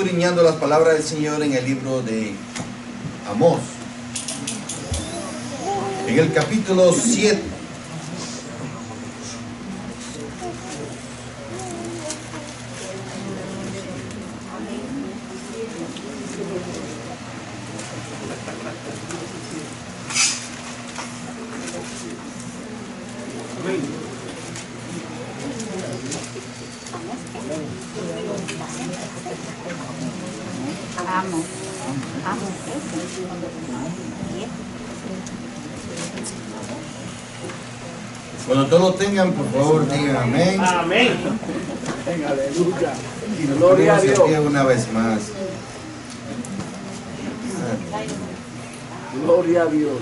escudriñando las palabras del Señor en el libro de Amós, en el capítulo 7. Cuando todos lo tengan, por favor, digan amén. Amén. Aleluya. Y nos Gloria a ponemos Dios. de pie una vez más. Gloria a Dios.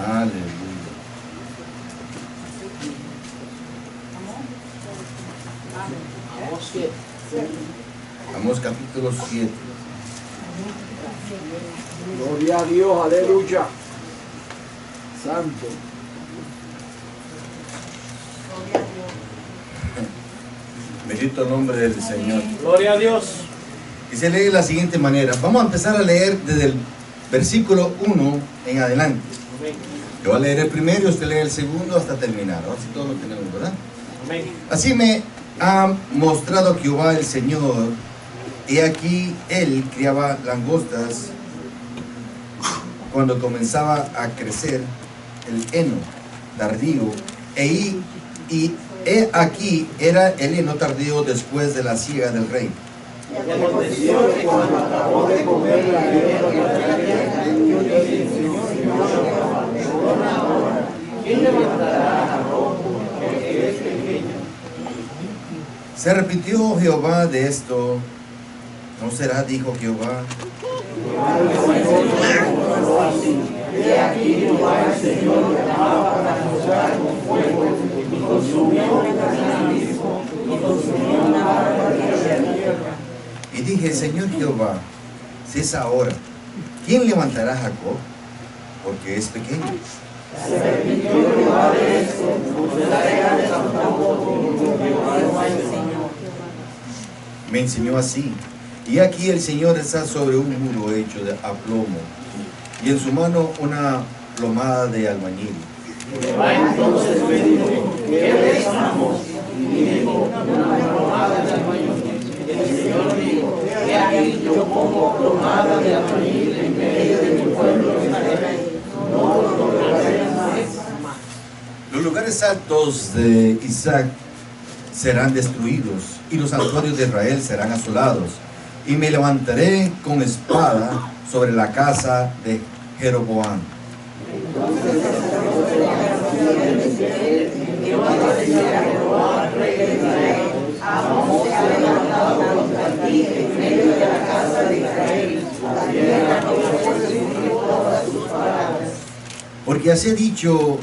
Aleluya. Amós capítulo 7. Gloria a Dios. Aleluya. Santo. Bendito el nombre del Señor. Gloria a Dios. Y se lee de la siguiente manera. Vamos a empezar a leer desde el versículo 1 en adelante. Yo voy a leer el primero y usted lee el segundo hasta terminar. Ahora sí todos lo tenemos, ¿verdad? Amén. Así me ha mostrado Jehová el Señor. Y aquí él criaba langostas cuando comenzaba a crecer el heno tardío. Y he aquí era el heno tardío después de la siega del rey. Y aconteció que cuando acabó de comer la hierba de la tierra, yo dije, Señor Jehová, perdona ahora, ¿quién levantará a Jacob? Porque es pequeño. Se arrepintió Jehová de esto. ¿No será, dijo Jehová? He aquí Jehová el Señor llamaba para juzgar con fuego y consumió el granizo y consumió una barba de la tierra. Y dije, Señor Jehová, si es ahora, ¿quién levantará a Jacob? Porque es pequeño. Se arrepintió Jehová de esto, pues la era de tampoco Jehová el Señor. Me enseñó así. Y aquí el Señor está sobre un muro hecho de plomo, y en su mano una plomada de albañil. Jehová entonces me dijo, ¿qué ves, Amós? Y dijo, una plomada de albañil. Y el Señor dijo, he aquí yo pongo plomada de albañil en medio de mi pueblo Israel. No lo toleraré más. Los lugares altos de Isaac serán destruidos, y los santuarios de Israel serán asolados. Y me levantaré con espada sobre la casa de Jeroboam. Porque así ha dicho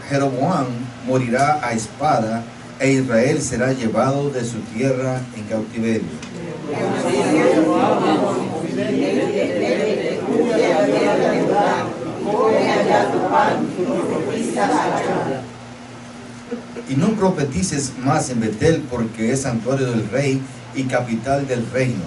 Jeroboam morirá a espada, e Israel será llevado de su tierra en cautiverio. Y no profetices más en Betel, porque es santuario del rey y capital del reino.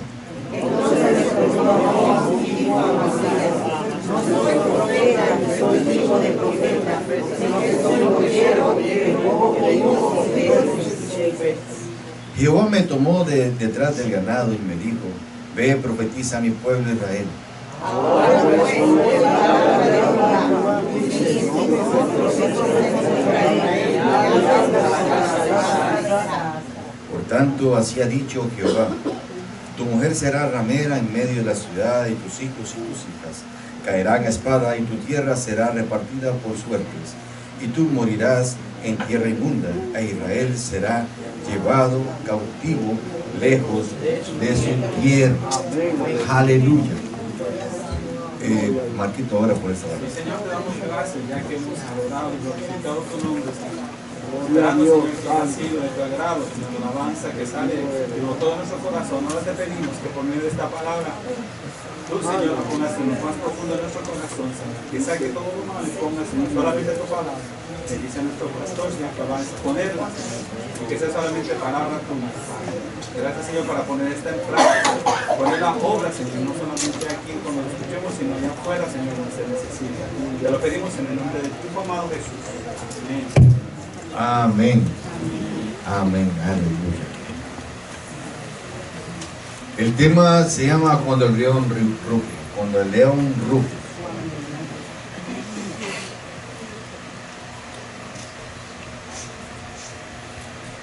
Jehová me tomó detrás del ganado y me dijo, ve, profetiza a mi pueblo Israel. Por tanto, así ha dicho Jehová, tu mujer será ramera en medio de la ciudad, y tus hijos y tus hijas caerán a espada, y tu tierra será repartida por suertes, y tú morirás en tierra inmunda, e Israel será llevado cautivo lejos de su tierra. Aleluya. Marquito, ahora por esta hora. Señor, te damos gracias ya que hemos adorado y glorificado tu nombre, Señor. esperando, Señor, que ha sido de tu agrado, Señor, la alabanza que sale de todo nuestro corazón. Ahora te pedimos que por medio de esta palabra, tú, Señor, lo pongas en lo más profundo de nuestro corazón, Señor. Que saque todo lo malo y pongas, Señor, solamente tu palabra. Que dice nuestro pastor, Señor, que vas a ponerla, Señor, y que sea solamente palabra tuya. Gracias, Señor, para poner esta en práctica, poner la obra, Señor, no solamente aquí cuando lo escuchemos, sino allá afuera, Señor, donde se necesita. Te lo pedimos en el nombre de tu amado Jesús. Amén. Amén. Amén. Aleluya. El tema se llama Cuando el león ruge. Cuando el león ruge.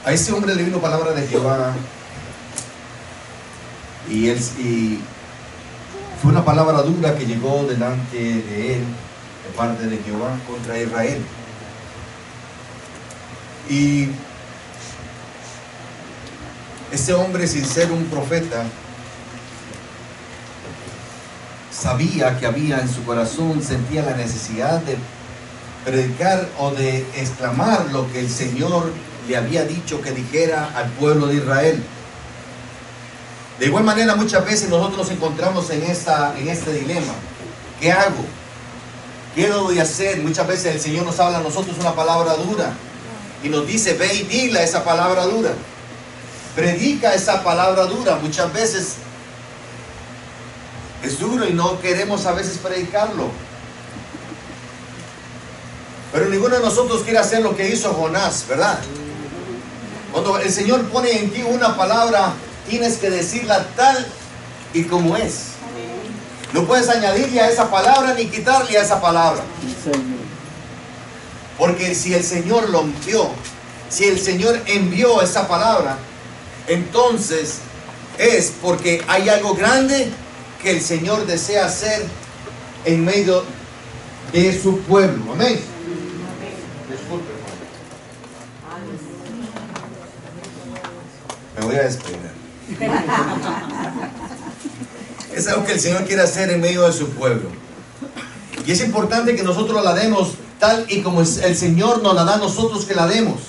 A ese hombre le vino palabra de Jehová y fue una palabra dura que llegó delante de él de parte de Jehová contra Israel. Y ese hombre, sin ser un profeta, sabía que había en su corazón, sentía la necesidad de predicar o de exclamar lo que el Señor le había dicho que dijera al pueblo de Israel. De igual manera, muchas veces nosotros nos encontramos en este dilema. ¿Qué hago? ¿Qué debo de hacer? Muchas veces el Señor nos habla a nosotros una palabra dura y nos dice, ve y dila esa palabra dura. Predica esa palabra dura. Muchas veces es duro y no queremos a veces predicarlo. Pero ninguno de nosotros quiere hacer lo que hizo Jonás, ¿verdad? Cuando el Señor pone en ti una palabra, tienes que decirla tal y como es. No puedes añadirle a esa palabra ni quitarle a esa palabra. Porque si el Señor lo envió, si el Señor envió esa palabra, entonces es porque hay algo grande que el Señor desea hacer en medio de su pueblo. Amén. Disculpe, me voy a despedir. Es algo que el Señor quiere hacer en medio de su pueblo. Y es importante que nosotros la demos tal y como el Señor nos la da a nosotros que la demos.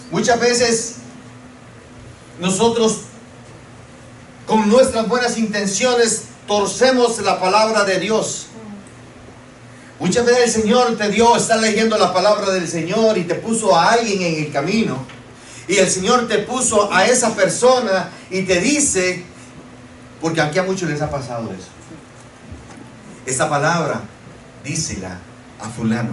Muchas veces nosotros con nuestras buenas intenciones torcemos la palabra de Dios. Muchas veces el Señor te dio, está leyendo la palabra del Señor y te puso a alguien en el camino. Y el Señor te puso a esa persona y te dice, porque aquí a muchos les ha pasado eso. Esta palabra, dísela a fulano.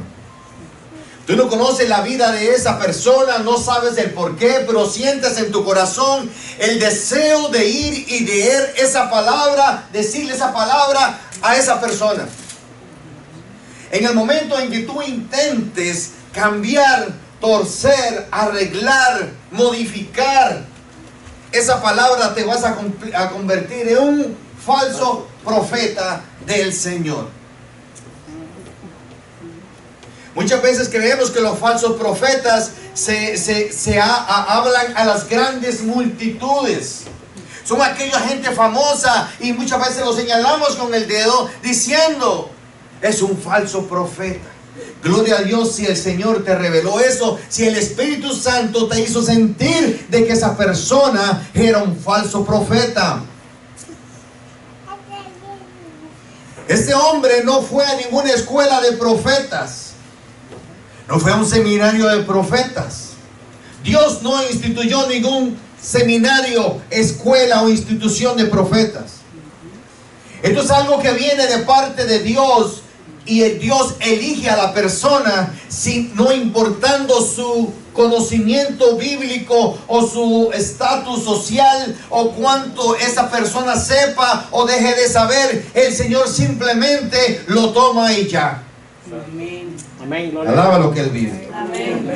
Tú no conoces la vida de esa persona, no sabes el por qué, pero sientes en tu corazón el deseo de ir y leer esa palabra, decirle esa palabra a esa persona. En el momento en que tú intentes cambiar, torcer, arreglar, modificar esa palabra, te vas a convertir en un falso profeta del Señor. Muchas veces creemos que los falsos profetas hablan a las grandes multitudes. Son aquella gente famosa y muchas veces lo señalamos con el dedo diciendo, es un falso profeta. Gloria a Dios si el Señor te reveló eso, si el Espíritu Santo te hizo sentir de que esa persona era un falso profeta. Este hombre no fue a ninguna escuela de profetas, no fue a un seminario de profetas. Dios no instituyó ningún seminario, escuela o institución de profetas. Esto es algo que viene de parte de Dios. Y el Dios elige a la persona no importando su conocimiento bíblico o su estatus social o cuánto esa persona sepa o deje de saber. El Señor simplemente lo toma y ya. Amén. Alaba lo que Él vive. Amén.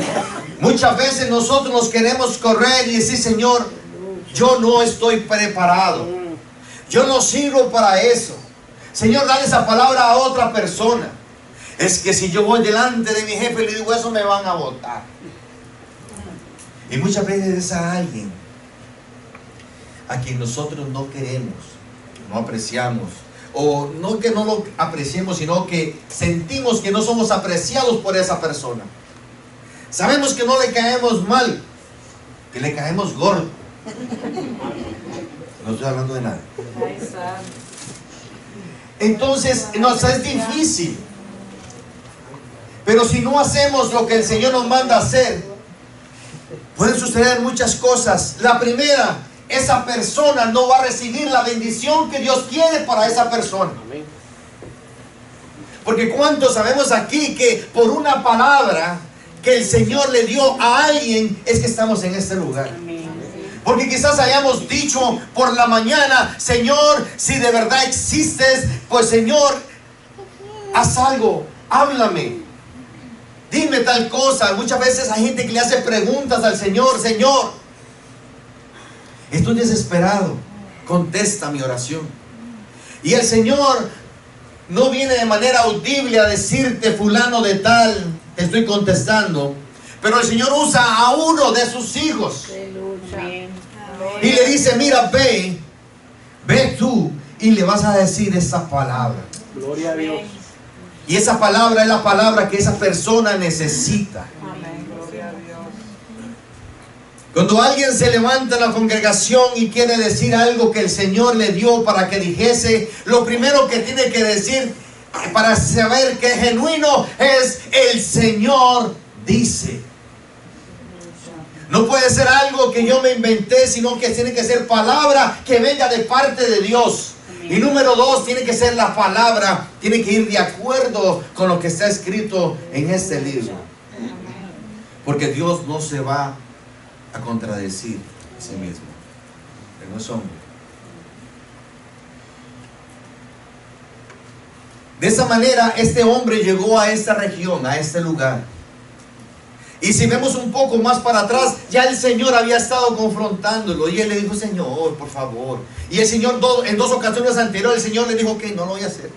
Muchas veces nosotros nos queremos correr y decir, Señor, yo no estoy preparado. Yo no sirvo para eso. Señor, dale esa palabra a otra persona. Es que si yo voy delante de mi jefe y le digo eso, me van a votar. Y muchas veces es a alguien a quien nosotros no queremos, no apreciamos. O no que no lo apreciemos, sino que sentimos que no somos apreciados por esa persona. Sabemos que no le caemos mal, que le caemos gordo. No estoy hablando de nada. Entonces nos es difícil. Pero si no hacemos lo que el Señor nos manda hacer, pueden suceder muchas cosas. La primera, esa persona no va a recibir la bendición que Dios quiere para esa persona. Porque ¿cuántos sabemos aquí que por una palabra que el Señor le dio a alguien es que estamos en este lugar? Porque quizás hayamos dicho por la mañana: Señor, si de verdad existes, pues Señor, haz algo, háblame, dime tal cosa. Muchas veces hay gente que le hace preguntas al Señor: Señor, estoy desesperado, contesta mi oración. Y el Señor no viene de manera audible a decirte: fulano de tal, te estoy contestando. Pero el Señor usa a uno de sus hijos y le dice: mira, ve tú y le vas a decir esa palabra. Gloria a Dios. Y esa palabra es la palabra que esa persona necesita. Cuando alguien se levanta en la congregación y quiere decir algo que el Señor le dio para que dijese, lo primero que tiene que decir para saber que es genuino es: el Señor dice. No puede ser algo que yo me inventé, sino que tiene que ser palabra que venga de parte de Dios. Y número dos, tiene que ser la palabra, tiene que ir de acuerdo con lo que está escrito en este libro. Porque Dios no se va a contradecir a sí mismo. Él no es hombre. De esa manera, este hombre llegó a esta región, a este lugar. Y si vemos un poco más para atrás, ya el Señor había estado confrontándolo. Y él le dijo: Señor, por favor. Y el Señor en dos ocasiones anteriores, el Señor le dijo: que no lo voy a hacer.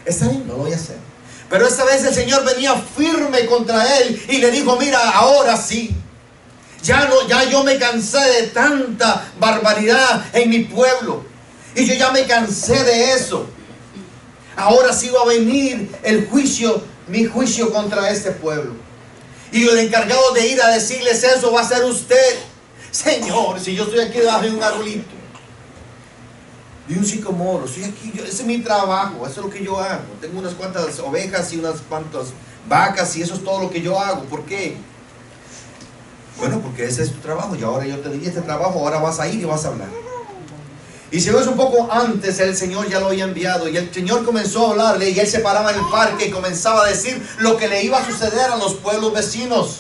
Está bien, no lo voy a hacer. Pero esta vez el Señor venía firme contra él y le dijo: mira, ahora sí. Ya yo me cansé de tanta barbaridad en mi pueblo. Y yo ya me cansé de eso. Ahora sí va a venir el juicio, mi juicio contra este pueblo. Y el encargado de ir a decirles eso va a ser usted. Señor, si yo estoy aquí debajo de un arbolito, de un sicomoro, estoy aquí, ese es mi trabajo, eso es lo que yo hago. Tengo unas cuantas ovejas y unas cuantas vacas y eso es todo lo que yo hago. ¿Por qué? Bueno, porque ese es tu trabajo y ahora yo te di este trabajo, ahora vas a ir y vas a hablar. Y si ves un poco antes, el Señor ya lo había enviado y el Señor comenzó a hablarle y él se paraba en el parque y comenzaba a decir lo que le iba a suceder a los pueblos vecinos.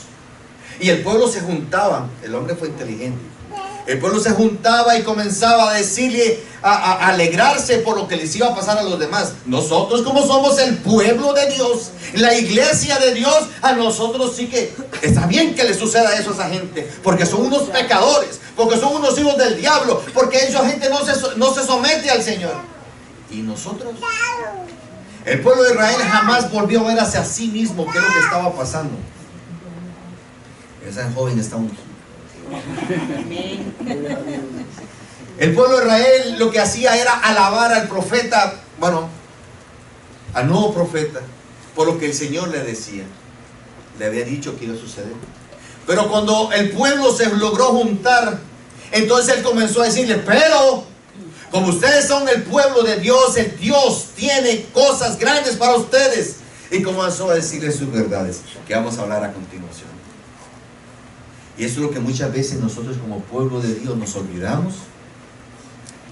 Y el pueblo se juntaba, el hombre fue inteligente. El pueblo se juntaba y comenzaba a decirle, a alegrarse por lo que les iba a pasar a los demás. Nosotros, como somos el pueblo de Dios, la iglesia de Dios, a nosotros sí que está bien que le suceda eso a esa gente, porque son unos pecadores, porque son unos hijos del diablo, porque esa gente no se somete al Señor. Y nosotros, el pueblo de Israel jamás volvió a ver hacia sí mismo qué es lo que estaba pasando. Esa joven está ungido. El pueblo de Israel lo que hacía era alabar al profeta, al nuevo profeta, por lo que el Señor le decía, le había dicho que iba a suceder. Pero cuando el pueblo se logró juntar, entonces él comenzó a decirle: pero como ustedes son el pueblo de Dios, el Dios tiene cosas grandes para ustedes. Y comenzó a decirle sus verdades, que vamos a hablar a continuación. Y eso es lo que muchas veces nosotros como pueblo de Dios nos olvidamos.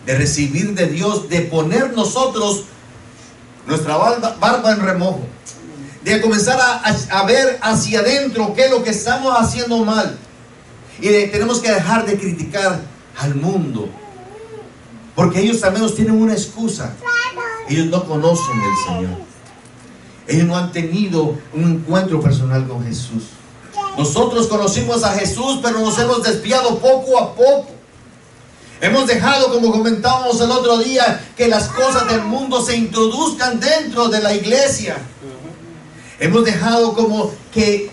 De recibir de Dios, de poner nosotros nuestra barba en remojo. De comenzar a ver hacia adentro qué es lo que estamos haciendo mal. Y tenemos que dejar de criticar al mundo. Porque ellos también tienen una excusa. Ellos no conocen del Señor. Ellos no han tenido un encuentro personal con Jesús. Nosotros conocimos a Jesús, pero nos hemos desviado poco a poco. Hemos dejado, como comentábamos el otro día, que las cosas del mundo se introduzcan dentro de la iglesia. Hemos dejado como que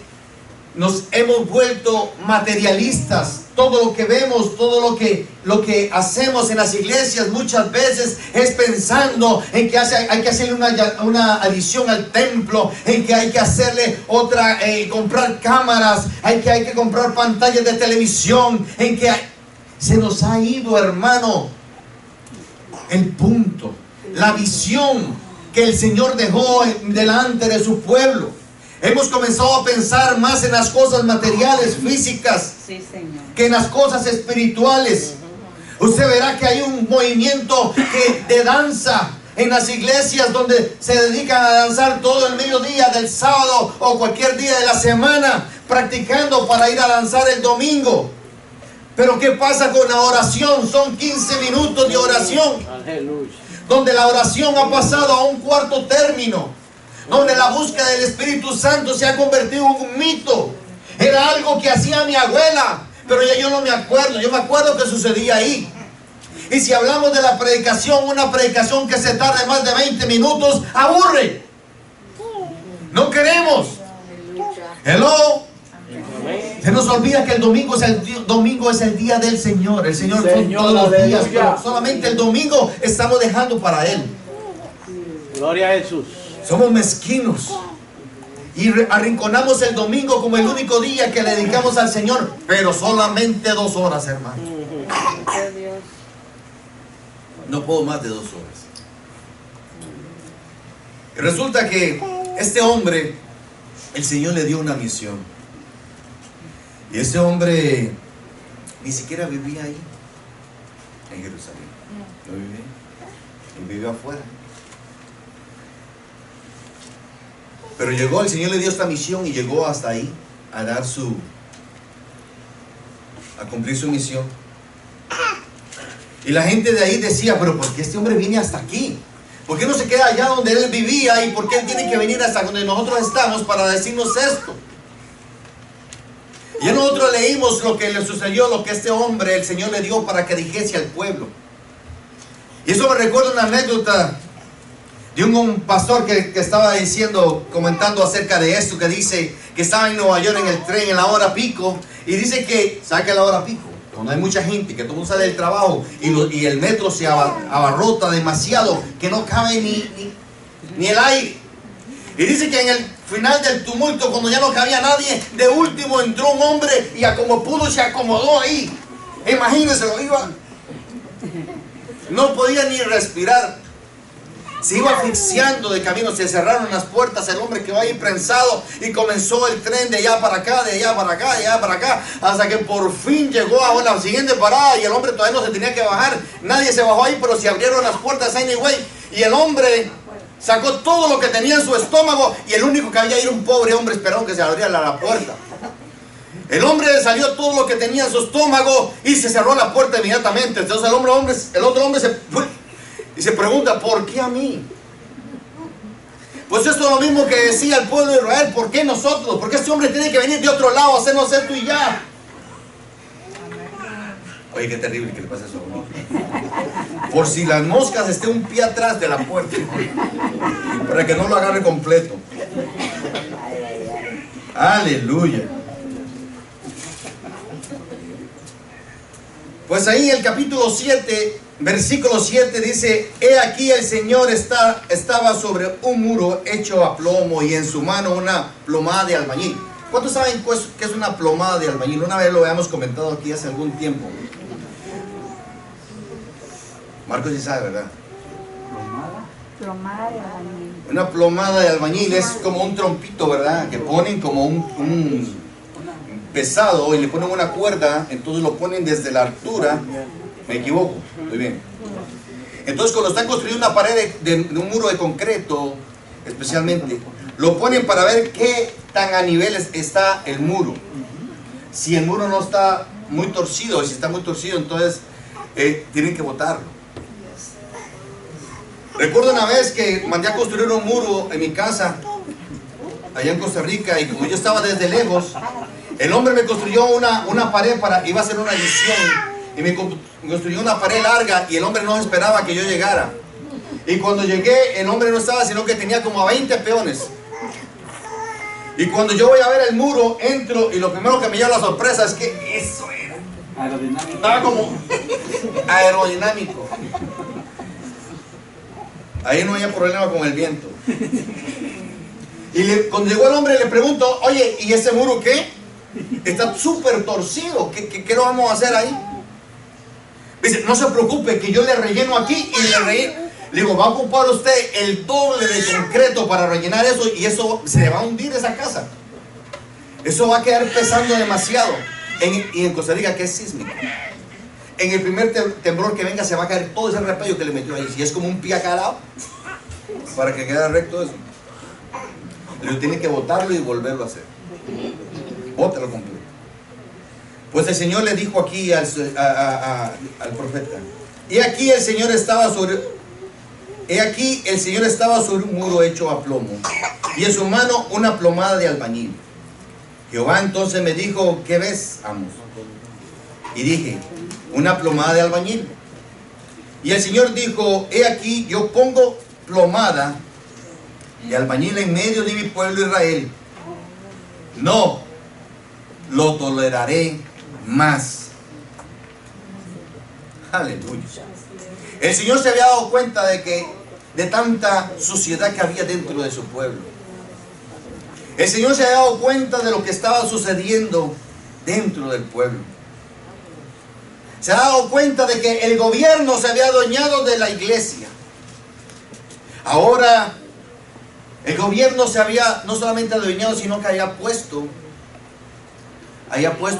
nos hemos vuelto materialistas todo lo que vemos, todo lo que hacemos en las iglesias muchas veces es pensando en que hay que hacerle una adición al templo, en que hay que hacerle otra, comprar cámaras, hay que comprar pantallas de televisión, en que se nos ha ido, hermano, el punto, la visión que el Señor dejó delante de su pueblo. Hemos comenzado a pensar más en las cosas materiales, físicas, sí, Señor, que en las cosas espirituales. Usted verá que hay un movimiento de danza en las iglesias donde se dedican a danzar todo el mediodía del sábado o cualquier día de la semana, practicando para ir a danzar el domingo. Pero ¿qué pasa con la oración? Son 15 minutos de oración, donde la oración ha pasado a un cuarto término, donde la búsqueda del Espíritu Santo se ha convertido en un mito. Era algo que hacía mi abuela, pero ya yo no me acuerdo. Yo me acuerdo que sucedía ahí. Y si hablamos de la predicación, una predicación que se tarde más de 20 minutos, aburre. No queremos. Hello. Se nos olvida que el domingo es el día del Señor. El Señor son todos los días, pero solamente el domingo estamos dejando para Él. Gloria a Jesús. Somos mezquinos y arrinconamos el domingo como el único día que le dedicamos al Señor, pero solamente 2 horas, hermano. No puedo más de 2 horas. Y resulta que este hombre, el Señor le dio una misión. Y ese hombre ni siquiera vivía ahí, en Jerusalén. No vivía ahí. Él vivió afuera. Pero llegó, el Señor le dio esta misión y llegó hasta ahí a cumplir su misión. Y la gente de ahí decía, pero ¿por qué este hombre viene hasta aquí? ¿Por qué no se queda allá donde él vivía? ¿Y por qué él tiene que venir hasta donde nosotros estamos para decirnos esto? Ya nosotros leímos lo que le sucedió, lo que este hombre, el Señor le dio para que dijese al pueblo. Y eso me recuerda una anécdota de un pastor que estaba comentando acerca de esto, que dice que estaba en Nueva York en el tren en la hora pico, y dice que, ¿sabe qué es la hora pico? Cuando hay mucha gente, que todo el mundo sale del trabajo y el metro se abarrota demasiado, que no cabe ni el aire. Y dice que en el final del tumulto, cuando ya no cabía nadie, de último entró un hombre y a como pudo se acomodó ahí. Imagínense, no podía ni respirar. Se iba asfixiando de camino, se cerraron las puertas, el hombre quedó ahí prensado y comenzó el tren de allá para acá, de allá para acá, de allá para acá, hasta que por fin llegó a la siguiente parada y el hombre todavía no se tenía que bajar. Nadie se bajó ahí, pero se abrieron las puertas anyway, y el hombre sacó todo lo que tenía en su estómago y el único que había era un pobre hombre esperando que se abriera la puerta. El hombre salió todo lo que tenía en su estómago y se cerró la puerta inmediatamente. Entonces el otro hombre se pregunta, ¿por qué a mí? Pues esto es lo mismo que decía el pueblo de Israel. ¿Por qué nosotros? ¿Por qué este hombre tiene que venir de otro lado a hacernos esto y ya? Oye, qué terrible que le pase eso a uno. Por si las moscas esté un pie atrás de la puerta, para que no lo agarre completo. Aleluya. Pues ahí el capítulo 7, versículo 7 dice: he aquí el Señor estaba sobre un muro hecho a plomo y en su mano una plomada de albañil. ¿Cuántos saben qué es una plomada de albañil? Una vez lo habíamos comentado aquí hace algún tiempo. Marcos sí sabe, ¿verdad? Plomada de albañil. Una plomada de albañil es como un trompito, ¿verdad? Que ponen como un pesado y le ponen una cuerda, entonces lo ponen desde la altura. Me equivoco, muy bien. Entonces cuando están construyendo una pared de un muro de concreto, especialmente, lo ponen para ver qué tan a nivel está el muro. Si el muro no está muy torcido, y si está muy torcido, entonces tienen que botarlo. Recuerdo una vez que mandé a construir un muro en mi casa, allá en Costa Rica, y como yo estaba desde lejos, el hombre me construyó una pared iba a hacer una edición, y me construyó una pared larga, y el hombre no esperaba que yo llegara. Y cuando llegué, el hombre no estaba, sino que tenía como a 20 peones. Y cuando yo voy a ver el muro, entro, y lo primero que me lleva la sorpresa es que eso era. Aerodinámico. Estaba como aerodinámico. Ahí no había problema con el viento. Y cuando llegó el hombre le pregunto, oye, ¿y ese muro qué? Está súper torcido. ¿Qué lo vamos a hacer ahí? Dice, no se preocupe, que yo le relleno aquí y le relleno. Le digo, va a ocupar usted el doble de concreto para rellenar eso y eso se le va a hundir esa casa. Eso va a quedar pesando demasiado. Y en Costa Rica, que es sísmico, en el primer temblor que venga se va a caer todo ese repello que le metió ahí. Si es como un pie a cada lado, para que quede recto eso. Pero tiene que botarlo y volverlo a hacer. Bótalo completo. Pues el Señor le dijo aquí al profeta: He aquí el Señor estaba sobre un muro hecho a plomo, y en su mano una plomada de albañil. Jehová entonces me dijo, ¿qué ves, Amos? Y dije, una plomada de albañil. Y el Señor dijo, he aquí yo pongo plomada de albañil en medio de mi pueblo Israel. No lo toleraré más. Aleluya. El Señor se había dado cuenta de tanta suciedad que había dentro de su pueblo. El Señor se había dado cuenta de lo que estaba sucediendo dentro del pueblo. Se ha dado cuenta de que el gobierno se había adueñado de la iglesia. Ahora el gobierno se había no solamente adueñado, sino que había puesto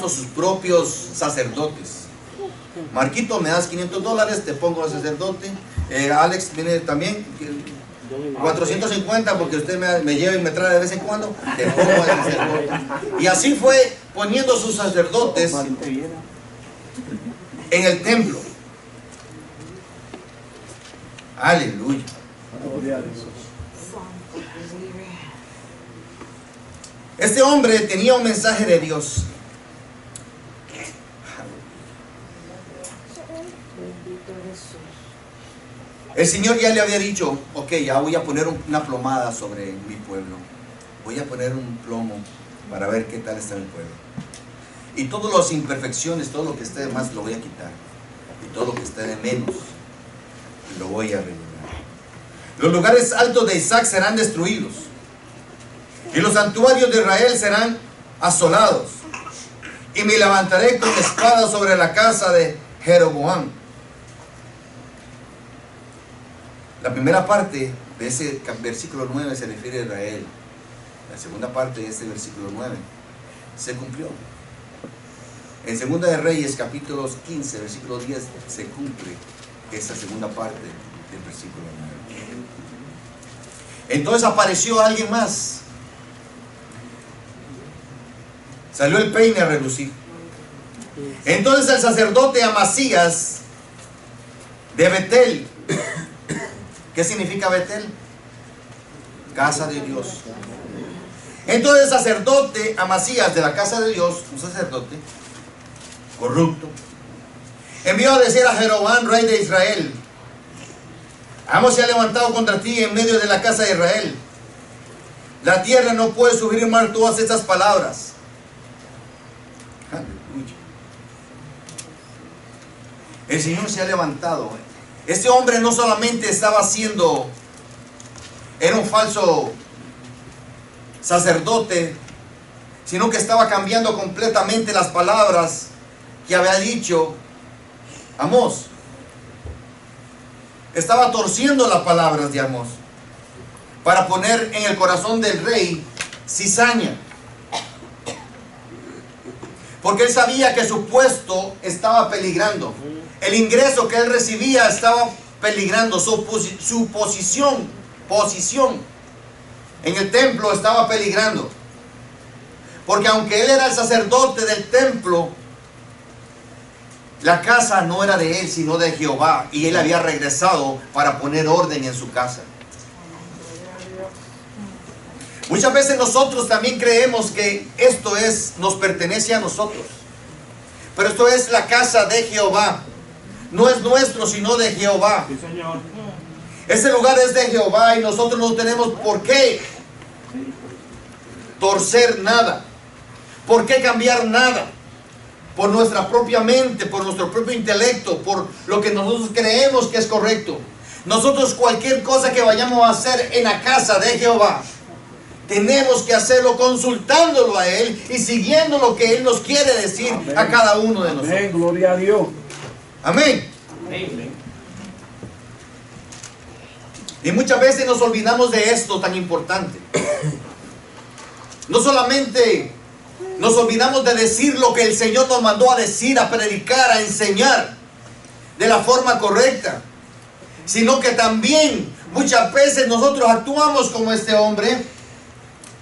sus propios sacerdotes. Marquito, me das $500, te pongo a sacerdote. Alex viene también, 450 porque usted me lleva y me trae de vez en cuando, te pongo a sacerdote. Y así fue poniendo sus sacerdotes en el templo. Aleluya. Este hombre tenía un mensaje de Dios. El Señor ya le había dicho, ok, ya voy a poner una plomada sobre mi pueblo. Voy a poner un plomo para ver qué tal está el pueblo. Y todas las imperfecciones, todo lo que esté de más lo voy a quitar. Y todo lo que esté de menos lo voy a rellenar. Los lugares altos de Isaac serán destruidos. Y los santuarios de Israel serán asolados. Y me levantaré con espada sobre la casa de Jeroboam. La primera parte de ese versículo 9 se refiere a Israel. La segunda parte de ese versículo 9 se cumplió. En Segunda de Reyes, capítulos 15, versículo 10, se cumple esa segunda parte del versículo 9. Entonces apareció alguien más. Salió el peine a relucir. Entonces el sacerdote Amasías de Betel. ¿Qué significa Betel? Casa de Dios. Entonces el sacerdote Amasías de la casa de Dios, un sacerdote corrupto, envió a decir a Jeroboam, rey de Israel: Amos se ha levantado contra ti en medio de la casa de Israel. La tierra no puede sufrir más todas estas palabras. Aleluya. El Señor se ha levantado. Este hombre no solamente era un falso sacerdote, sino que estaba cambiando completamente las palabras que había dicho Amós. Estaba torciendo las palabras de Amós para poner en el corazón del rey cizaña, porque él sabía que su puesto estaba peligrando. El ingreso que él recibía estaba peligrando. Su posición en el templo estaba peligrando. Porque aunque él era el sacerdote del templo, la casa no era de él, sino de Jehová. Y él había regresado para poner orden en su casa. Muchas veces nosotros también creemos que nos pertenece a nosotros. Pero esto es la casa de Jehová. No es nuestro, sino de Jehová. Sí, Señor. Ese lugar es de Jehová y nosotros no tenemos por qué torcer nada. ¿Por qué cambiar nada? por nuestra propia mente, por nuestro propio intelecto, por lo que nosotros creemos que es correcto. Nosotros cualquier cosa que vayamos a hacer en la casa de Jehová, tenemos que hacerlo consultándolo a Él y siguiendo lo que Él nos quiere decir. Amén. A cada uno de nosotros. Amén, gloria a Dios. Amén. Amén. Y muchas veces nos olvidamos de esto tan importante. No solamente nos olvidamos de decir lo que el Señor nos mandó a decir, a predicar, a enseñar de la forma correcta, sino que también muchas veces nosotros actuamos como este hombre,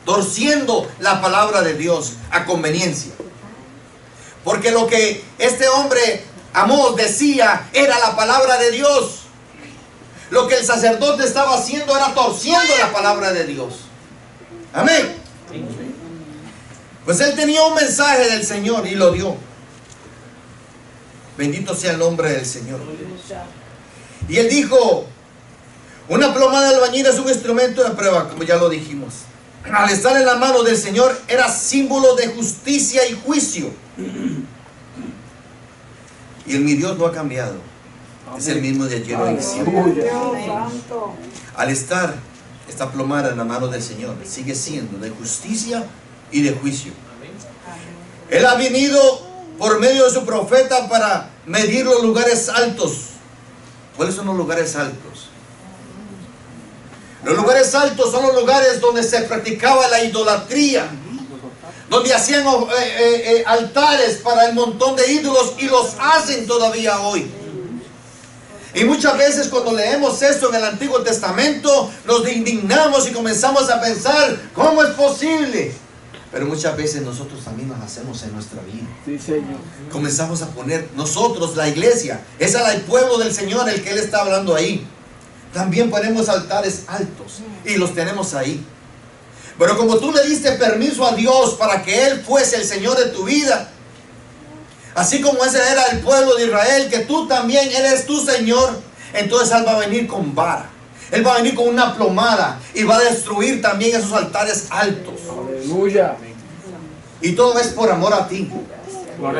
torciendo la palabra de Dios a conveniencia. Porque lo que este hombre Amós decía era la palabra de Dios. Lo que el sacerdote estaba haciendo era torciendo la palabra de Dios. Amén. Pues él tenía un mensaje del Señor y lo dio. Bendito sea el nombre del Señor. Y él dijo: una plomada de albañil es un instrumento de prueba, como ya lo dijimos. Al estar en la mano del Señor era símbolo de justicia y juicio. Y mi Dios no ha cambiado. Es el mismo de ayer hoy y siempre. Al estar esta plomada en la mano del Señor, sigue siendo de justicia y de juicio. Él ha venido por medio de su profeta para medir los lugares altos. ¿Cuáles son los lugares altos? Los lugares altos son los lugares donde se practicaba la idolatría, donde hacían altares para el montón de ídolos, y los hacen todavía hoy. Y muchas veces cuando leemos esto en el Antiguo Testamento, nos indignamos y comenzamos a pensar: ¿cómo es posible? Pero muchas veces nosotros también nos hacemos en nuestra vida. Sí, Señor. Comenzamos a poner nosotros, la iglesia, es el pueblo del Señor el que Él está hablando ahí. También ponemos altares altos y los tenemos ahí. Pero como tú le diste permiso a Dios para que Él fuese el Señor de tu vida, así como ese era el pueblo de Israel, que tú también eres tu Señor, entonces Él va a venir con vara. Él va a venir con una plomada y va a destruir también esos altares altos. Aleluya. Y todo es por amor a ti.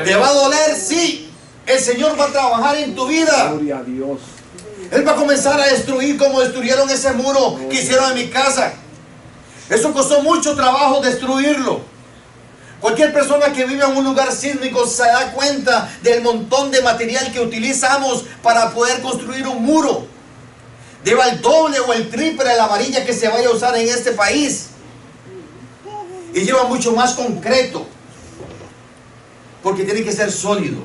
¿Te va a doler? Sí. El Señor va a trabajar en tu vida. Gloria a Dios. Él va a comenzar a destruir como destruyeron ese muro que hicieron en mi casa. Eso costó mucho trabajo destruirlo. Cualquier persona que vive en un lugar sísmico se da cuenta del montón de material que utilizamos para poder construir un muro. Lleva el doble o el triple de la varilla que se vaya a usar en este país. Y lleva mucho más concreto, porque tiene que ser sólido.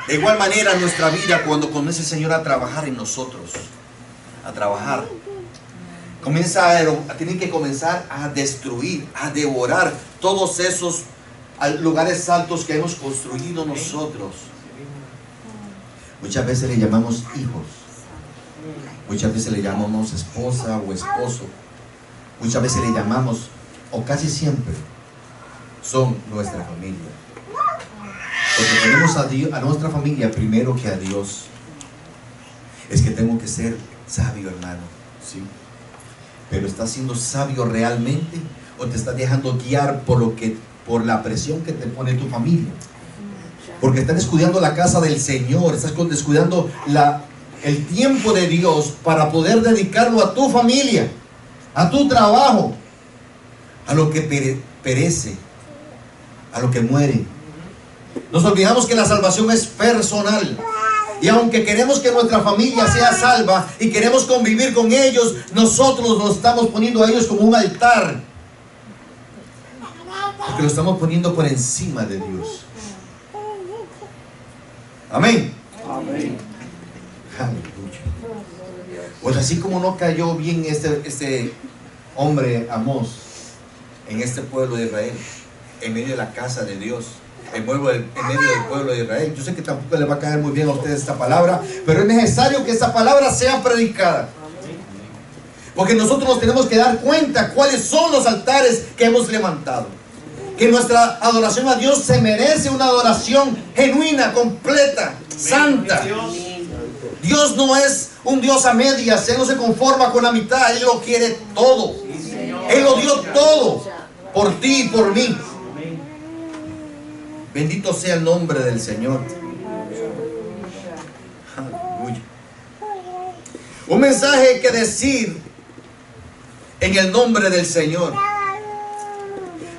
De igual manera nuestra vida, cuando comienza el Señor a trabajar en nosotros, a trabajar, tiene que comenzar a destruir, a devorar todos esos lugares altos que hemos construido nosotros. Muchas veces le llamamos hijos, muchas veces le llamamos esposa o esposo, muchas veces le llamamos, o casi siempre, son nuestra familia. Porque tenemos a nuestra familia primero que a Dios. Es que tengo que ser sabio, hermano, ¿sí? Pero ¿estás siendo sabio realmente? ¿O te estás dejando guiar por la presión que te pone tu familia? Porque estás descuidando la casa del Señor, estás descuidando el tiempo de Dios para poder dedicarlo a tu familia, a tu trabajo, a lo que perece, a lo que muere. Nos olvidamos que la salvación es personal. Y aunque queremos que nuestra familia sea salva y queremos convivir con ellos, nosotros nos estamos poniendo a ellos como un altar, porque lo estamos poniendo por encima de Dios. Amén. Amén. Aleluya. Pues así como no cayó bien este hombre Amós en este pueblo de Israel, en medio de la casa de Dios, en medio del pueblo de Israel. Yo sé que tampoco le va a caer muy bien a ustedes esta palabra, pero es necesario que esta palabra sea predicada, porque nosotros nos tenemos que dar cuenta cuáles son los altares que hemos levantado. Que nuestra adoración a Dios se merece una adoración genuina, completa, santa. Dios no es un Dios a medias. Él no se conforma con la mitad. Él lo quiere todo. Él lo dio todo por ti y por mí. Bendito sea el nombre del Señor. Aleluya. Un mensaje que decir en el nombre del Señor.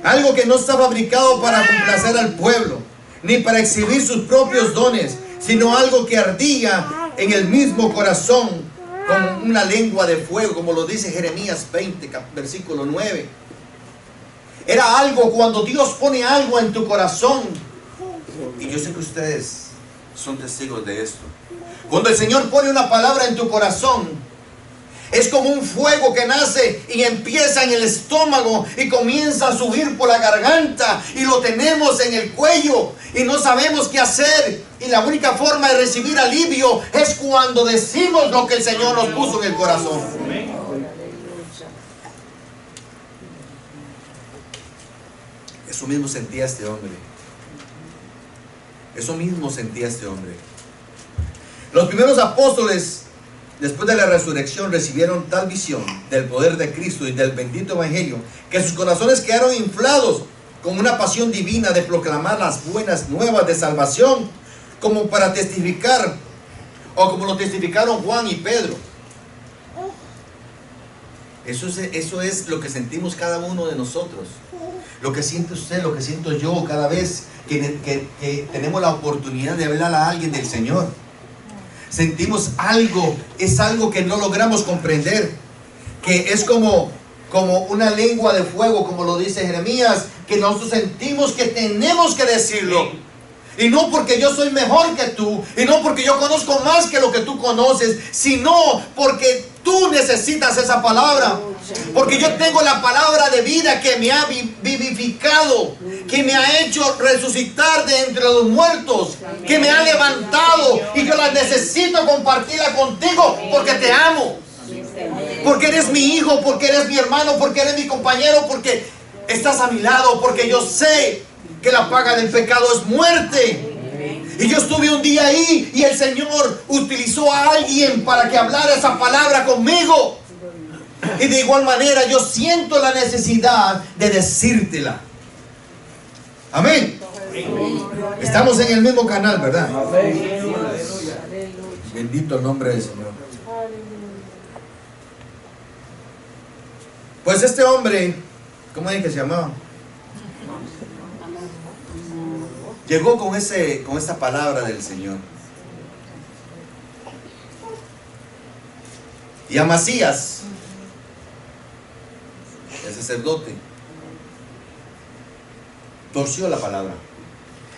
Algo que no está fabricado para complacer al pueblo, ni para exhibir sus propios dones, sino algo que ardía en el mismo corazón, como una lengua de fuego, como lo dice Jeremías 20, versículo 9. Era algo cuando Dios pone algo en tu corazón. Y yo sé que ustedes son testigos de esto. Cuando el Señor pone una palabra en tu corazón, es como un fuego que nace y empieza en el estómago y comienza a subir por la garganta y lo tenemos en el cuello y no sabemos qué hacer. Y la única forma de recibir alivio es cuando decimos lo que el Señor nos puso en el corazón. Eso mismo sentía este hombre. Eso mismo sentía este hombre. Los primeros apóstoles, después de la resurrección, recibieron tal visión del poder de Cristo y del bendito evangelio, que sus corazones quedaron inflados con una pasión divina de proclamar las buenas nuevas de salvación, como para testificar, o como lo testificaron Juan y Pedro. Eso es lo que sentimos cada uno de nosotros. Lo que siente usted, lo que siento yo cada vez que tenemos la oportunidad de hablar a alguien del Señor. Sentimos algo, es algo que no logramos comprender, que es como una lengua de fuego, como lo dice Jeremías, que nosotros sentimos que tenemos que decirlo. Y no porque yo soy mejor que tú, y no porque yo conozco más que lo que tú conoces, sino porque tú necesitas esa palabra. Porque yo tengo la palabra de vida que me ha vivificado, que me ha hecho resucitar de entre los muertos, que me ha levantado, y yo la necesito compartirla contigo porque te amo, porque eres mi hijo, porque eres mi hermano, porque eres mi compañero, porque estás a mi lado, porque yo sé que la paga del pecado es muerte. Y yo estuve un día ahí y el Señor utilizó a alguien para que hablara esa palabra conmigo. Y de igual manera yo siento la necesidad de decírtela. Amén. Estamos en el mismo canal, ¿verdad? Bendito el nombre del Señor. Pues este hombre, ¿cómo es que se llamaba? Llegó con esta palabra del Señor. Y a Masías, el sacerdote, torció la palabra.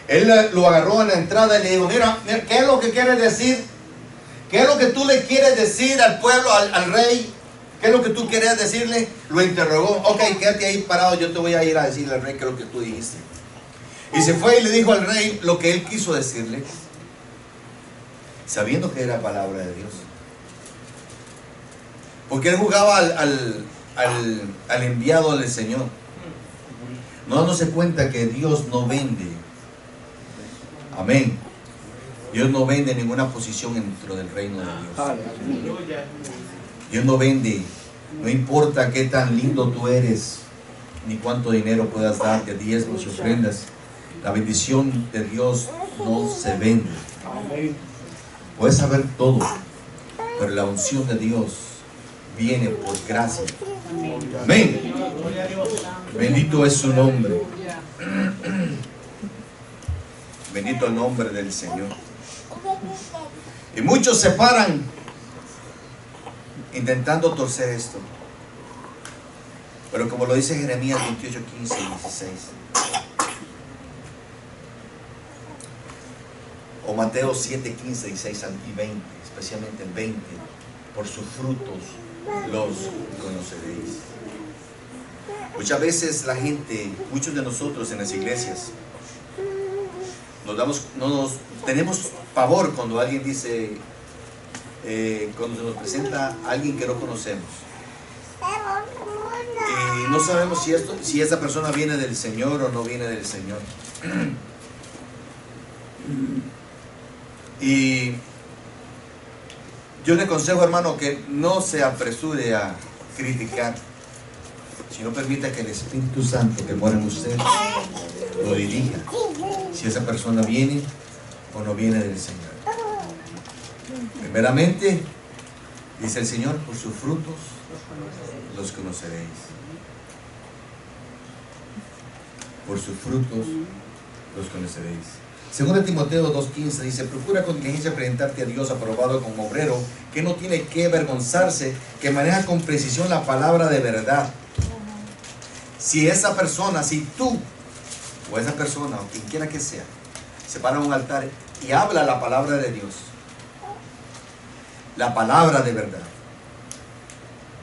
Él lo agarró en la entrada y le dijo: mira, ¿qué es lo que quieres decir? ¿Qué es lo que tú le quieres decir al pueblo, al rey? ¿Qué es lo que tú quieres decirle? Lo interrogó. Ok, quédate ahí parado, yo te voy a ir a decirle al rey qué es lo que tú dijiste. Y se fue y le dijo al rey lo que él quiso decirle, sabiendo que era palabra de Dios. Porque él jugaba al enviado del Señor, no dándose cuenta que Dios no vende. Amén. Dios no vende ninguna posición dentro del reino de Dios. Dios no vende. No importa qué tan lindo tú eres, ni cuánto dinero puedas dar de diezmos y ofrendas. La bendición de Dios no se vende. Puedes saber todo, pero la unción de Dios viene por gracia. Amén. Bendito es su nombre. Bendito el nombre del Señor. Y muchos se paran intentando torcer esto. Pero como lo dice Jeremías 28, 15 y 16. O Mateo 7, 15, 16 y 20, especialmente el 20. Por sus frutos los conoceréis. Muchas veces la gente, muchos de nosotros en las iglesias, tenemos pavor cuando alguien dice, cuando se nos presenta a alguien que no conocemos. Y no sabemos si esa persona viene del Señor o no viene del Señor. Y yo le aconsejo, hermano, que no se apresure a criticar, sino permita que el Espíritu Santo que mora en usted lo dirija, si esa persona viene o no viene del Señor. Primeramente, dice el Señor, por sus frutos los conoceréis. Por sus frutos los conoceréis. Según Timoteo 2:15 dice, procura con diligencia presentarte a Dios aprobado como obrero, que no tiene que avergonzarse, que maneja con precisión la palabra de verdad. Si esa persona, si tú o esa persona, o quien quiera que sea, se para a un altar y habla la palabra de Dios, la palabra de verdad,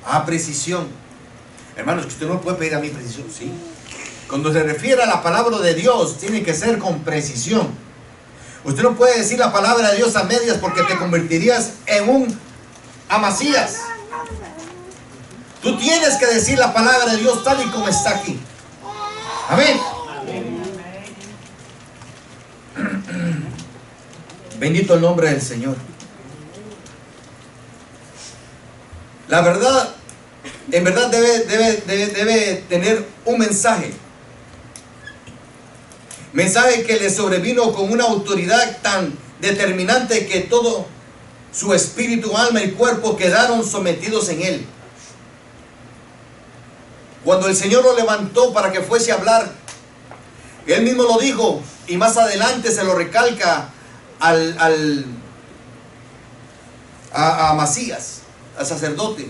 a precisión. Hermanos, que usted no puede pedir a mí precisión, sí. Cuando se refiere a la palabra de Dios, tiene que ser con precisión. Usted no puede decir la palabra de Dios a medias, porque te convertirías en un amasías. Tú tienes que decir la palabra de Dios tal y como está aquí. Amén. Bendito el nombre del Señor. La verdad, en verdad debe tener un mensaje. Mensaje que le sobrevino con una autoridad tan determinante que todo su espíritu, alma y cuerpo quedaron sometidos en él. Cuando el Señor lo levantó para que fuese a hablar, Él mismo lo dijo, y más adelante se lo recalca a Amasías, al sacerdote.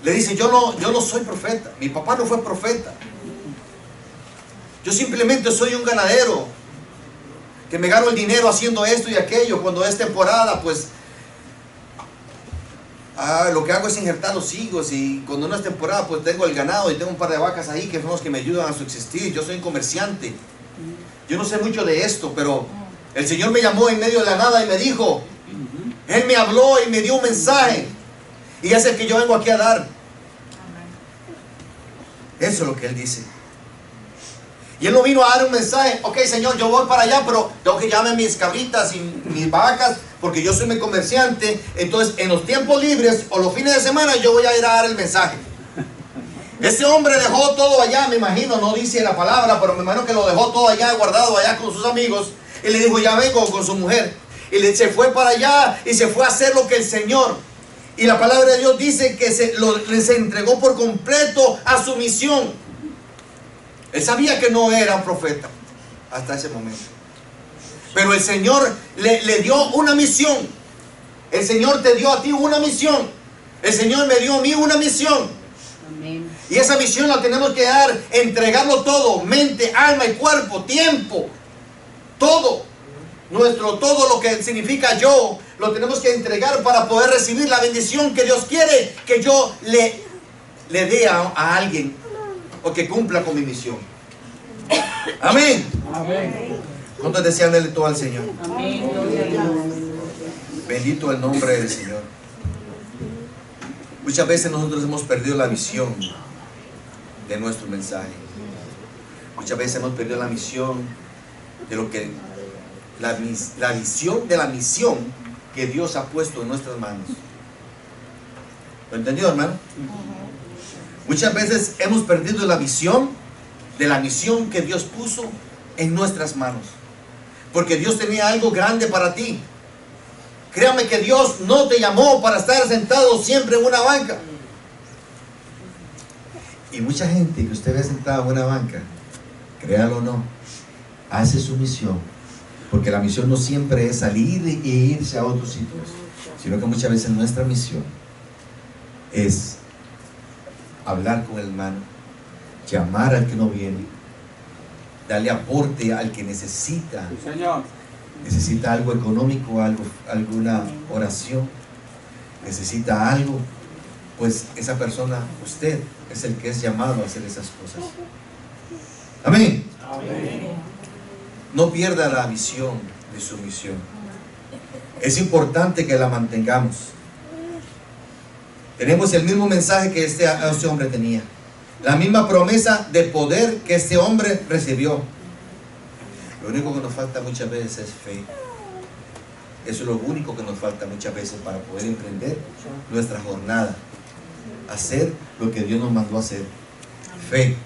Le dice, yo no soy profeta, mi papá no fue profeta. Yo simplemente soy un ganadero que me gano el dinero haciendo esto y aquello. Cuando es temporada, pues lo que hago es injertar los higos, y cuando no es temporada, pues tengo el ganado y tengo un par de vacas ahí que son los que me ayudan a subsistir. Yo soy un comerciante. Yo no sé mucho de esto, pero el Señor me llamó en medio de la nada y me dijo, Él me habló y me dio un mensaje, y es el que yo vengo aquí a dar. Eso es lo que Él dice. Y Él no vino a dar un mensaje, ok Señor, yo voy para allá, pero tengo que llevarme mis cabritas y mis vacas, porque yo soy mi comerciante. Entonces en los tiempos libres o los fines de semana yo voy a ir a dar el mensaje. Ese hombre dejó todo allá, me imagino, no dice la palabra, pero me imagino que lo dejó todo allá, guardado allá con sus amigos, y le dijo, ya vengo, con su mujer, y se fue para allá y se fue a hacer lo que el Señor. Y la palabra de Dios dice que se entregó por completo a su misión. Él sabía que no era un profeta hasta ese momento, pero el Señor le dio una misión. El Señor te dio a ti una misión. El Señor me dio a mí una misión. Amén. Y esa misión la tenemos que dar, entregarlo todo, mente, alma y cuerpo, tiempo, todo. Todo lo que significa yo, lo tenemos que entregar para poder recibir la bendición que Dios quiere que yo le dé a alguien, o que cumpla con mi misión. Amén. Amén. ¿Cuántos desean darle todo al Señor? Amén. Bendito el nombre del Señor. Muchas veces nosotros hemos perdido la visión de nuestro mensaje. Muchas veces hemos perdido la misión de lo que la visión de la misión que Dios ha puesto en nuestras manos. ¿Lo entendió, hermano? Muchas veces hemos perdido la visión de la misión que Dios puso en nuestras manos, porque Dios tenía algo grande para ti. Créame que Dios no te llamó para estar sentado siempre en una banca. Y mucha gente que usted ve sentada en una banca, créalo o no, hace su misión, porque la misión no siempre es salir e irse a otros sitios, sino que muchas veces nuestra misión es hablar con el hermano, llamar al que no viene, darle aporte al que necesita. Señor. Necesita algo económico, alguna oración, necesita algo, pues esa persona, usted es el que es llamado a hacer esas cosas. Amén. Amén. No pierda la visión de su misión. Es importante que la mantengamos. Tenemos el mismo mensaje que este hombre tenía, la misma promesa de poder que este hombre recibió. Lo único que nos falta muchas veces es fe. Eso es lo único que nos falta muchas veces para poder emprender nuestra jornada, hacer lo que Dios nos mandó a hacer. Fe.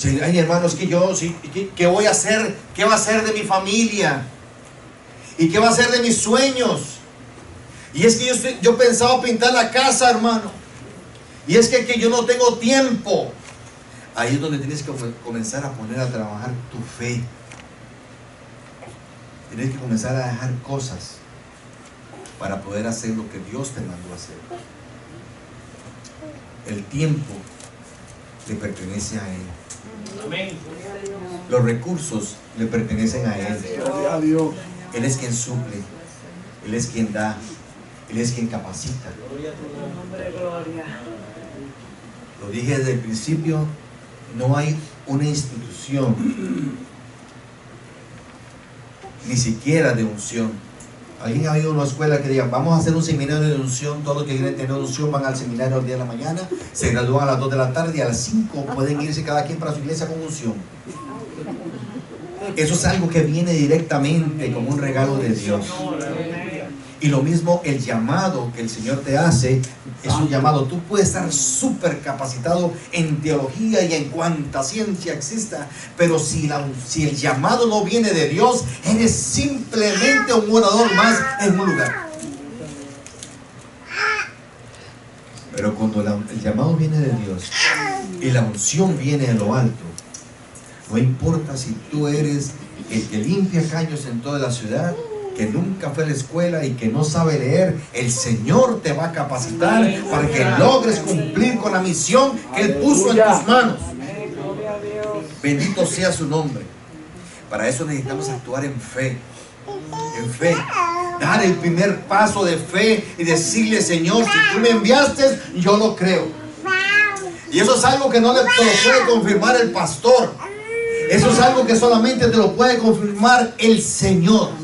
Ay, hermanos, que yo, ¿qué voy a hacer? ¿Qué va a hacer de mi familia? ¿Y qué va a hacer de mis sueños? Y es que yo pensaba pintar la casa, hermano. Y es que yo no tengo tiempo. Ahí es donde tienes que comenzar a poner a trabajar tu fe. Tienes que comenzar a dejar cosas para poder hacer lo que Dios te mandó a hacer. El tiempo le pertenece a Él. Amén. Los recursos le pertenecen a Él. Él es quien suple, Él es quien da, Él es quien capacita. Lo dije desde el principio, no hay una institución, ni siquiera de unción. ¿Alguien ha ido a una escuela que diga, vamos a hacer un seminario de unción? Todos los que quieren tener unción van al seminario al día de la mañana, se gradúan a las 2 de la tarde y a las 5 pueden irse cada quien para su iglesia con unción. Eso es algo que viene directamente como un regalo de Dios. Y lo mismo el llamado que el Señor te hace es un llamado. Tú puedes estar súper capacitado en teología y en cuanta ciencia exista, pero si el llamado no viene de Dios, eres simplemente un orador más en un lugar. Pero cuando el llamado viene de Dios y la unción viene de lo alto, no importa si tú eres el que limpia caños en toda la ciudad, que nunca fue a la escuela y que no sabe leer, el Señor te va a capacitar para que logres cumplir con la misión que Él puso en tus manos. Bendito sea su nombre. Para eso necesitamos actuar en fe. En fe. Dar el primer paso de fe y decirle, Señor, si tú me enviaste, yo lo creo. Y eso es algo que no te lo puede confirmar el pastor. Eso es algo que solamente te lo puede confirmar el Señor.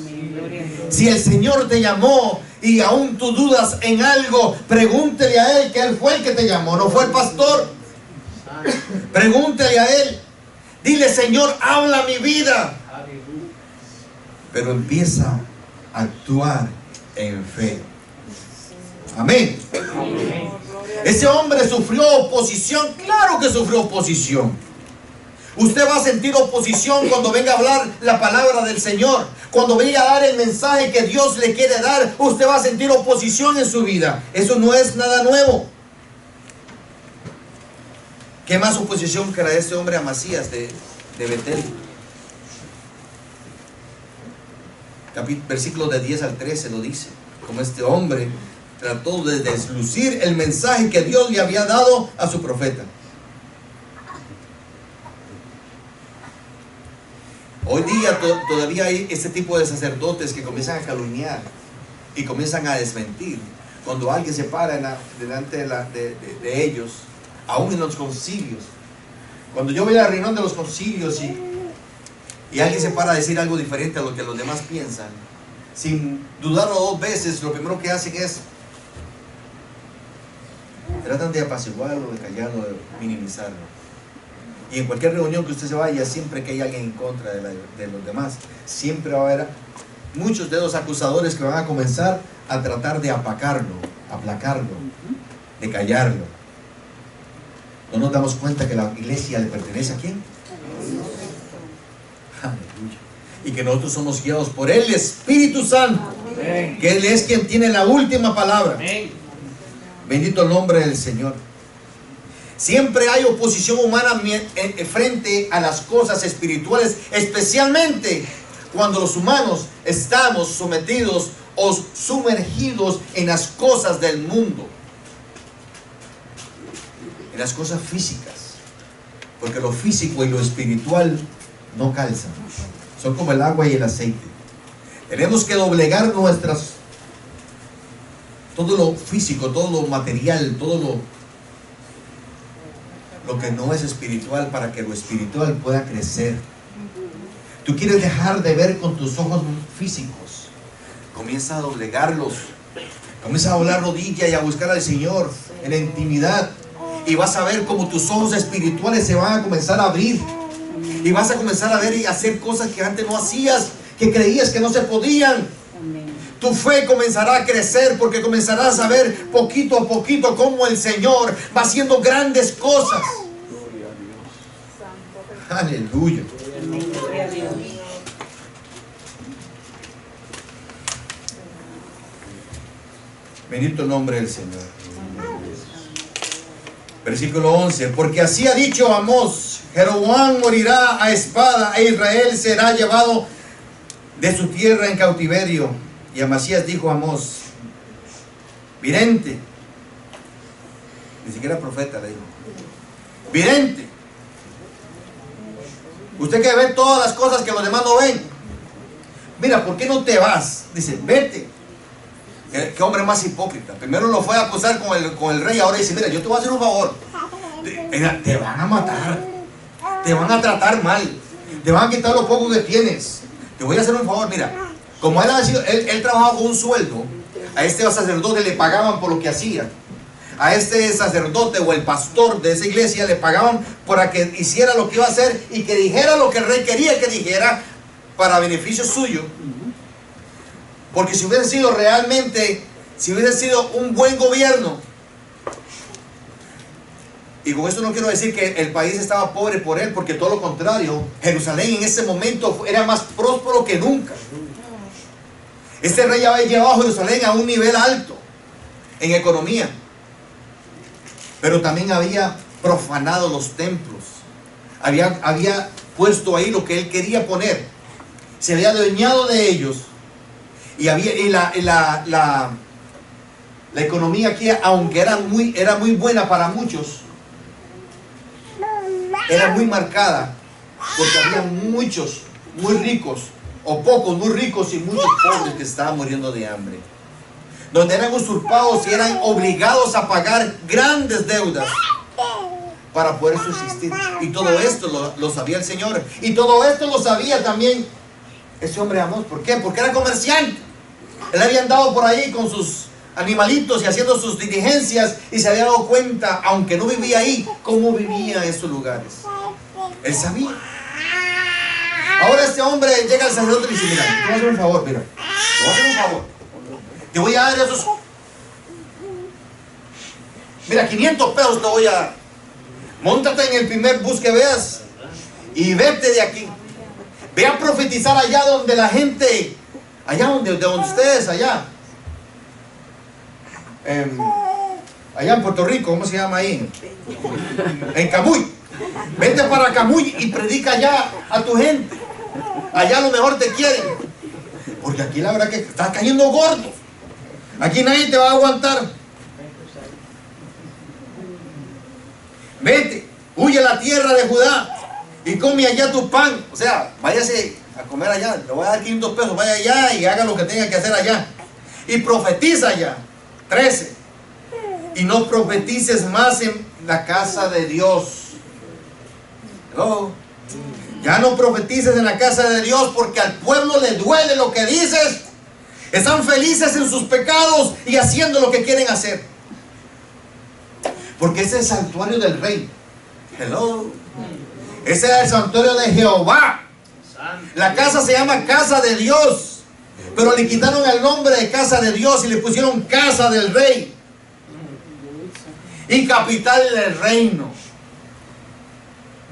Si el Señor te llamó y aún tú dudas en algo, pregúntele a Él, que Él fue el que te llamó, no fue el pastor. Pregúntele a Él. Dile, Señor, habla mi vida. Pero empieza a actuar en fe. Amén. Ese hombre sufrió oposición. Claro que sufrió oposición. Usted va a sentir oposición cuando venga a hablar la palabra del Señor. Cuando venga a dar el mensaje que Dios le quiere dar, usted va a sentir oposición en su vida. Eso no es nada nuevo. ¿Qué más oposición que la de este hombre Amasías de Betel? Versículos de 10 al 13 lo dice. Como este hombre trató de deslucir el mensaje que Dios le había dado a su profeta. Hoy día todavía hay este tipo de sacerdotes que comienzan a calumniar y comienzan a desmentir. Cuando alguien se para delante de ellos, aún en los concilios. Cuando yo voy a la reunión de los concilios y alguien se para a decir algo diferente a lo que los demás piensan, sin dudarlo 2 veces, lo primero que hacen es tratan de apaciguarlo, de callarlo, de minimizarlo. Y en cualquier reunión que usted se vaya, siempre que hay alguien en contra de los demás, siempre va a haber muchos de los acusadores que van a comenzar a tratar de aplacarlo, de callarlo. ¿No nos damos cuenta que la iglesia le pertenece a quién? Aleluya. Y que nosotros somos guiados por el Espíritu Santo. Amén. Que Él es quien tiene la última palabra. Amén. Bendito el nombre del Señor. Siempre hay oposición humana frente a las cosas espirituales, especialmente cuando los humanos estamos sometidos o sumergidos en las cosas del mundo, en las cosas físicas, porque lo físico y lo espiritual no calzan, son como el agua y el aceite. Tenemos que doblegar todo lo físico, todo lo material, todo lo que no es espiritual, para que lo espiritual pueda crecer. Tú quieres dejar de ver con tus ojos físicos, comienza a doblegarlos, comienza a doblar rodilla y a buscar al Señor en la intimidad, y vas a ver como tus ojos espirituales se van a comenzar a abrir, y vas a comenzar a ver y hacer cosas que antes no hacías, que creías que no se podían. Tu fe comenzará a crecer, porque comenzarás a ver poquito a poquito cómo el Señor va haciendo grandes cosas. Aleluya. Bendito el nombre del Señor. Versículo 11. Porque así ha dicho Amós: Jeroboam morirá a espada, e Israel será llevado de su tierra en cautiverio. Y Amasías dijo a Amós: vidente, ni siquiera profeta le dijo, vidente, usted que ve todas las cosas que los demás no ven, mira, ¿por qué no te vas? Dice, vete. Qué hombre más hipócrita. Primero lo fue a acusar con el rey, ahora dice, mira, yo te voy a hacer un favor. Te van a matar, te van a tratar mal, te van a quitar lo poco que tienes. Te voy a hacer un favor, mira, como él trabajaba con un sueldo, a este sacerdote le pagaban por lo que hacía. A este sacerdote o el pastor de esa iglesia le pagaban para que hiciera lo que iba a hacer y que dijera lo que el rey quería que dijera para beneficio suyo. Porque si hubiese sido realmente, si hubiese sido un buen gobierno, y con esto no quiero decir que el país estaba pobre por él, porque todo lo contrario, Jerusalén en ese momento era más próspero que nunca. Este rey había llevado a Jerusalén a un nivel alto en economía, pero también había profanado los templos, había puesto ahí lo que él quería poner, se había adueñado de ellos. Y la economía aquí, aunque era muy buena para muchos, era muy marcada, porque había muchos muy ricos, o pocos muy ricos y muchos pobres que estaban muriendo de hambre, donde eran usurpados y eran obligados a pagar grandes deudas para poder subsistir. Y todo esto lo sabía el Señor, y todo esto lo sabía también ese hombre Amós. ¿Por qué? Porque era comerciante. Él había andado por ahí con sus animalitos y haciendo sus diligencias, y se había dado cuenta, aunque no vivía ahí, cómo vivía en esos lugares. Él sabía. Ahora este hombre llega al sacerdote y dice, mira, te voy a hacer un favor, mira, te voy a hacer un favor. Te voy a dar esos, mira, 500 pesos te voy a dar. Móntate en el primer bus que veas y vete de aquí. Ve a profetizar allá donde la gente, allá donde ustedes, allá en Puerto Rico, ¿cómo se llama ahí? En Camuy. Vete para Camuy y predica allá a tu gente. Allá a lo mejor te quieren. Porque aquí la verdad que estás cayendo gordo. Aquí nadie te va a aguantar. Vete, huye a la tierra de Judá y come allá tu pan. O sea, váyase a comer allá. Le voy a dar 500 pesos, vaya allá y haga lo que tenga que hacer allá. Y profetiza allá. 13. Y no profetices más en la casa de Dios. Hello. Ya no profetices en la casa de Dios, porque al pueblo le duele lo que dices. Están felices en sus pecados y haciendo lo que quieren hacer. Porque ese es el santuario del rey. Hello. Ese es el santuario de Jehová. La casa se llama casa de Dios, pero le quitaron el nombre de casa de Dios y le pusieron casa del rey y capital del reino.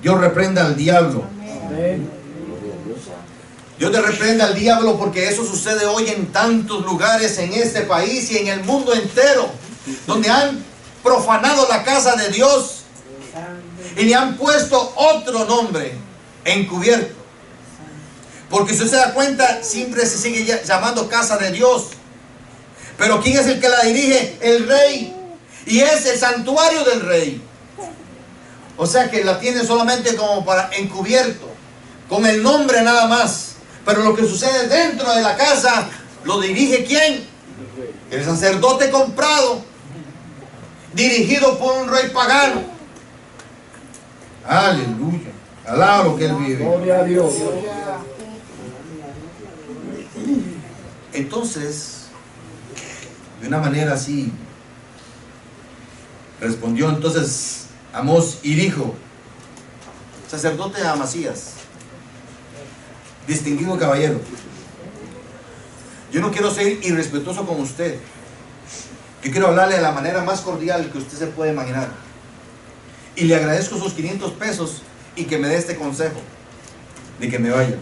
Dios reprenda al diablo. Dios te reprenda al diablo, porque eso sucede hoy en tantos lugares en este país y en el mundo entero, donde han profanado la casa de Dios y le han puesto otro nombre encubierto. Porque si usted se da cuenta, siempre se sigue llamando casa de Dios. Pero ¿quién es el que la dirige? El rey. Y es el santuario del rey. O sea que la tiene solamente como para encubierto, con el nombre nada más. Pero lo que sucede dentro de la casa, ¿lo dirige quién? El sacerdote comprado, dirigido por un rey pagano. Aleluya. Alaba lo que él vive. Gloria a Dios. Entonces, de una manera así, respondió entonces Amós y dijo, sacerdote Amasías, distinguido caballero, yo no quiero ser irrespetuoso con usted. Yo quiero hablarle de la manera más cordial que usted se puede imaginar. Y le agradezco sus 500 pesos y que me dé este consejo de que me vaya.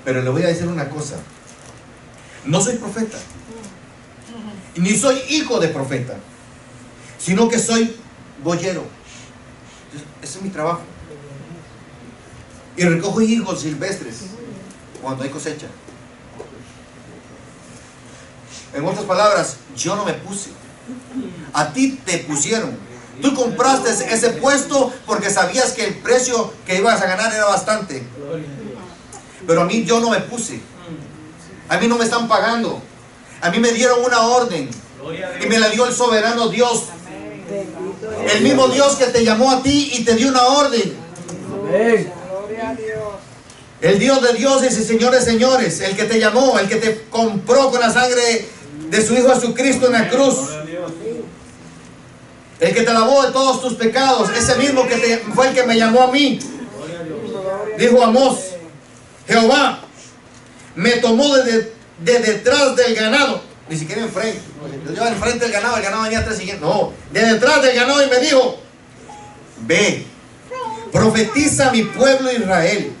Pero le voy a decir una cosa. No soy profeta, ni soy hijo de profeta, sino que soy boyero. Ese es mi trabajo. Y recojo higos silvestres cuando hay cosecha. En otras palabras, yo no me puse. A ti te pusieron. Tú compraste ese puesto porque sabías que el precio que ibas a ganar era bastante. Pero a mí yo no me puse. A mí no me están pagando. A mí me dieron una orden. Y me la dio el soberano Dios. El mismo Dios que te llamó a ti y te dio una orden. El Dios de dioses y señores de señores. El que te llamó, el que te compró con la sangre de su Hijo Jesucristo en la cruz. El que te lavó de todos tus pecados. Ese mismo fue el que me llamó a mí. Dijo Amós: Jehová me tomó de detrás del ganado. Ni siquiera enfrente. Yo iba enfrente del ganado, el ganado venía atrás siguiente. No, de detrás del ganado, y me dijo: ve, profetiza a mi pueblo Israel.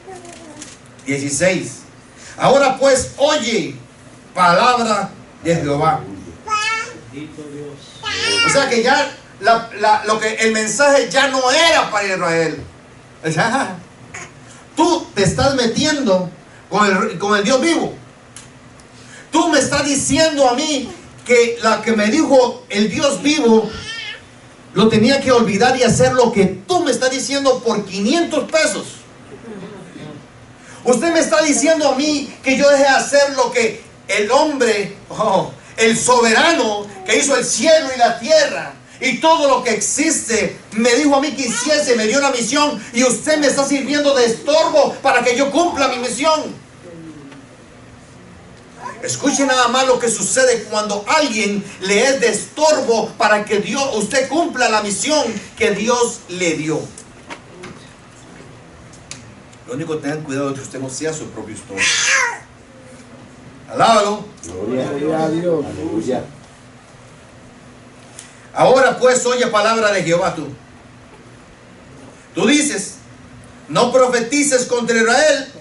16. Ahora pues, oye palabra de Jehová. O sea que ya el mensaje ya no era para Israel. O sea, tú te estás metiendo con el Dios vivo. Tú me estás diciendo a mí que la que me dijo el Dios vivo lo tenía que olvidar y hacer lo que tú me estás diciendo por 500 pesos. Usted me está diciendo a mí que yo deje de hacer lo que el hombre, el soberano que hizo el cielo y la tierra y todo lo que existe, me dijo a mí que hiciese, me dio una misión, y usted me está sirviendo de estorbo para que yo cumpla mi misión. Escuche nada más lo que sucede cuando alguien le es de estorbo para que usted cumpla la misión que Dios le dio. Lo único que tengan cuidado es que usted no sea su propio estorbo. Alábalo. Gloria a Dios. Aleluya. Ahora pues oye palabra de Jehová tú. Tú dices: no profetices contra Israel,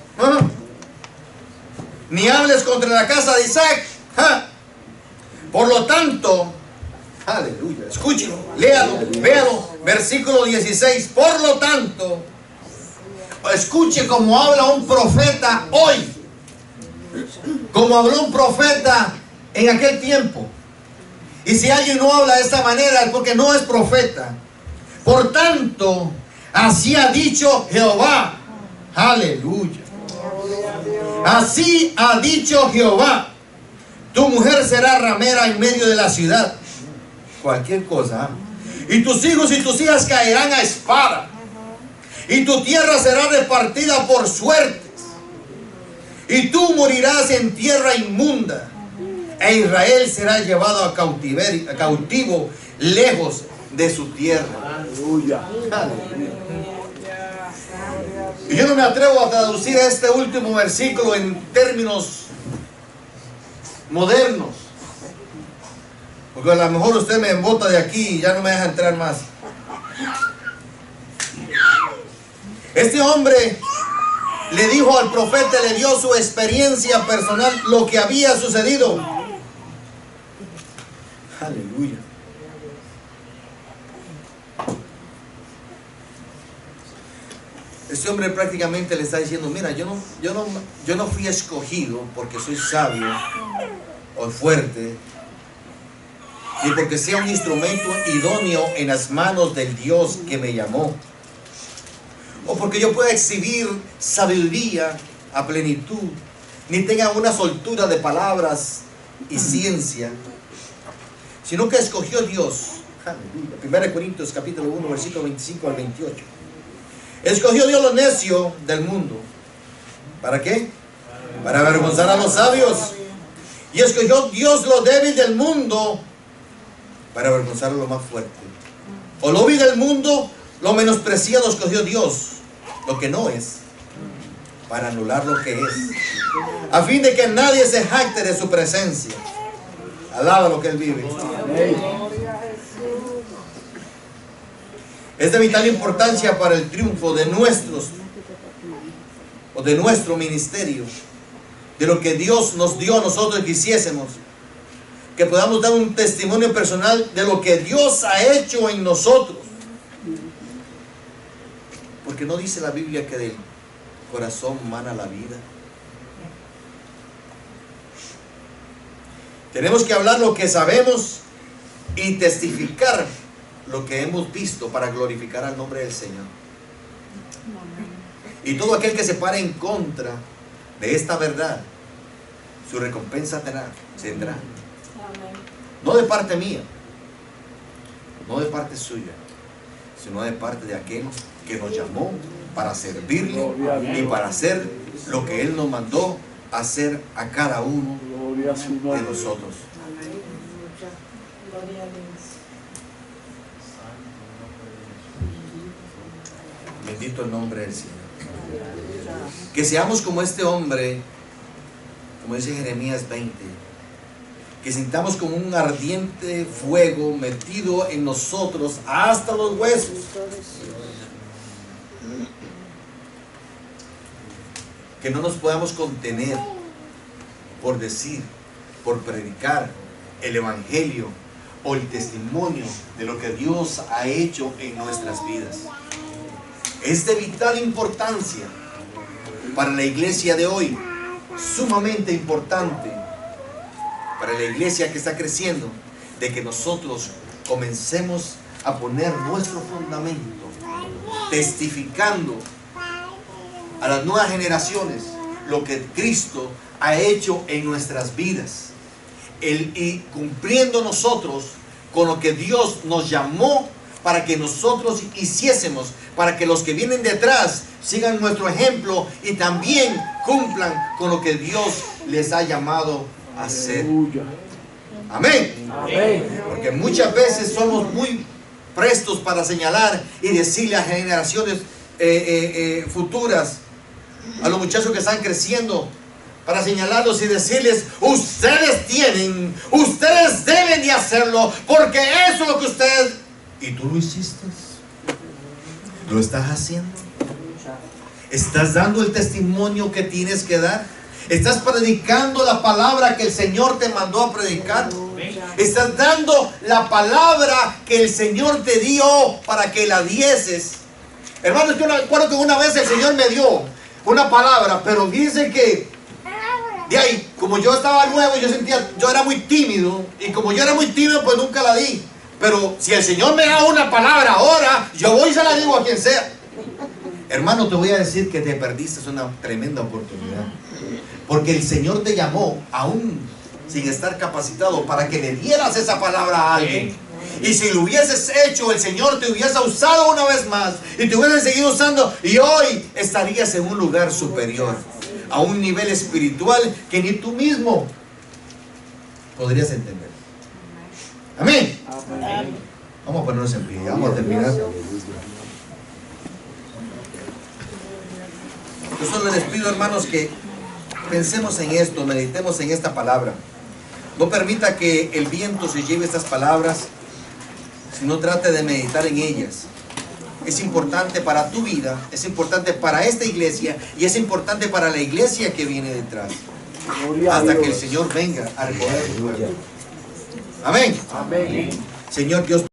ni hables contra la casa de Isaac. Por lo tanto, aleluya, escúchelo, léalo, véalo, versículo 16. Por lo tanto, escuche cómo habla un profeta hoy, como habló un profeta en aquel tiempo. Y si alguien no habla de esta manera es porque no es profeta. Por tanto, así ha dicho Jehová. Aleluya. Así ha dicho Jehová: tu mujer será ramera en medio de la ciudad. Cualquier cosa. Y tus hijos y tus hijas caerán a espada. Y tu tierra será repartida por suertes. Y tú morirás en tierra inmunda. E Israel será llevado a cautivo lejos de su tierra. Aleluya. Y yo no me atrevo a traducir este último versículo en términos modernos, porque a lo mejor usted me embota de aquí y ya no me deja entrar más. Este hombre le dijo al profeta, le dio su experiencia personal, lo que había sucedido. Aleluya. Este hombre prácticamente le está diciendo: mira, yo no fui escogido porque soy sabio o fuerte, ni porque sea un instrumento idóneo en las manos del Dios que me llamó, o porque yo pueda exhibir sabiduría a plenitud, ni tenga una soltura de palabras y ciencia, sino que escogió Dios. 1 Corintios capítulo 1 versículo 25 al 28. Escogió Dios lo necio del mundo. ¿Para qué? Para avergonzar a los sabios. Y escogió Dios lo débil del mundo para avergonzar a lo más fuerte. O lo vil del mundo, lo menospreciado, escogió Dios lo que no es, para anular lo que es, a fin de que nadie se jacte de su presencia. Alaba lo que Él vive. Es de vital importancia para el triunfo de nuestro ministerio, de lo que Dios nos dio a nosotros que hiciésemos, que podamos dar un testimonio personal de lo que Dios ha hecho en nosotros. Porque no dice la Biblia que del corazón mana la vida. Tenemos que hablar lo que sabemos y testificar lo que hemos visto para glorificar al nombre del Señor. Y todo aquel que se pare en contra de esta verdad, su recompensa tendrá. No de parte mía, no de parte suya, sino de parte de aquel que nos llamó para servirle y para hacer lo que Él nos mandó hacer a cada uno de nosotros. Bendito el nombre del Señor. Que seamos como este hombre, como dice Jeremías 20, que sintamos como un ardiente fuego metido en nosotros hasta los huesos. Que no nos podamos contener por decir, por predicar el evangelio o el testimonio de lo que Dios ha hecho en nuestras vidas. Es de vital importancia para la iglesia de hoy, sumamente importante para la iglesia que está creciendo, de que nosotros comencemos a poner nuestro fundamento, testificando a las nuevas generaciones lo que Cristo ha hecho en nuestras vidas, y cumpliendo nosotros con lo que Dios nos llamó para que nosotros hiciésemos, para que los que vienen detrás sigan nuestro ejemplo y también cumplan con lo que Dios les ha llamado a hacer. Amén. Porque muchas veces somos muy prestos para señalar y decirle a generaciones futuras, a los muchachos que están creciendo, para señalarlos y decirles: ustedes deben de hacerlo, porque eso es lo que ustedes... ¿Y tú lo hiciste? ¿Lo estás haciendo? ¿Estás dando el testimonio que tienes que dar? ¿Estás predicando la palabra que el Señor te mandó a predicar? ¿Estás dando la palabra que el Señor te dio para que la dieses? Hermanos, yo recuerdo que una vez el Señor me dio una palabra, pero fíjense que de ahí, como yo estaba nuevo, yo era muy tímido, y como yo era muy tímido, pues nunca la di. Pero si el Señor me da una palabra ahora, yo voy y se la digo a quien sea. Hermano, te voy a decir que te perdiste una tremenda oportunidad, porque el Señor te llamó aún sin estar capacitado para que le dieras esa palabra a alguien. Y si lo hubieses hecho, el Señor te hubiese usado una vez más y te hubiese seguido usando, y hoy estarías en un lugar superior, a un nivel espiritual que ni tú mismo podrías entender. Amén. Vamos a ponernos en pie, vamos a terminar. Yo solo les pido, hermanos, que pensemos en esto, meditemos en esta palabra. No permita que el viento se lleve estas palabras, sino trate de meditar en ellas. Es importante para tu vida, es importante para esta iglesia y es importante para la iglesia que viene detrás, hasta que el Señor venga a recoger su pueblo. Amén. Señor Dios.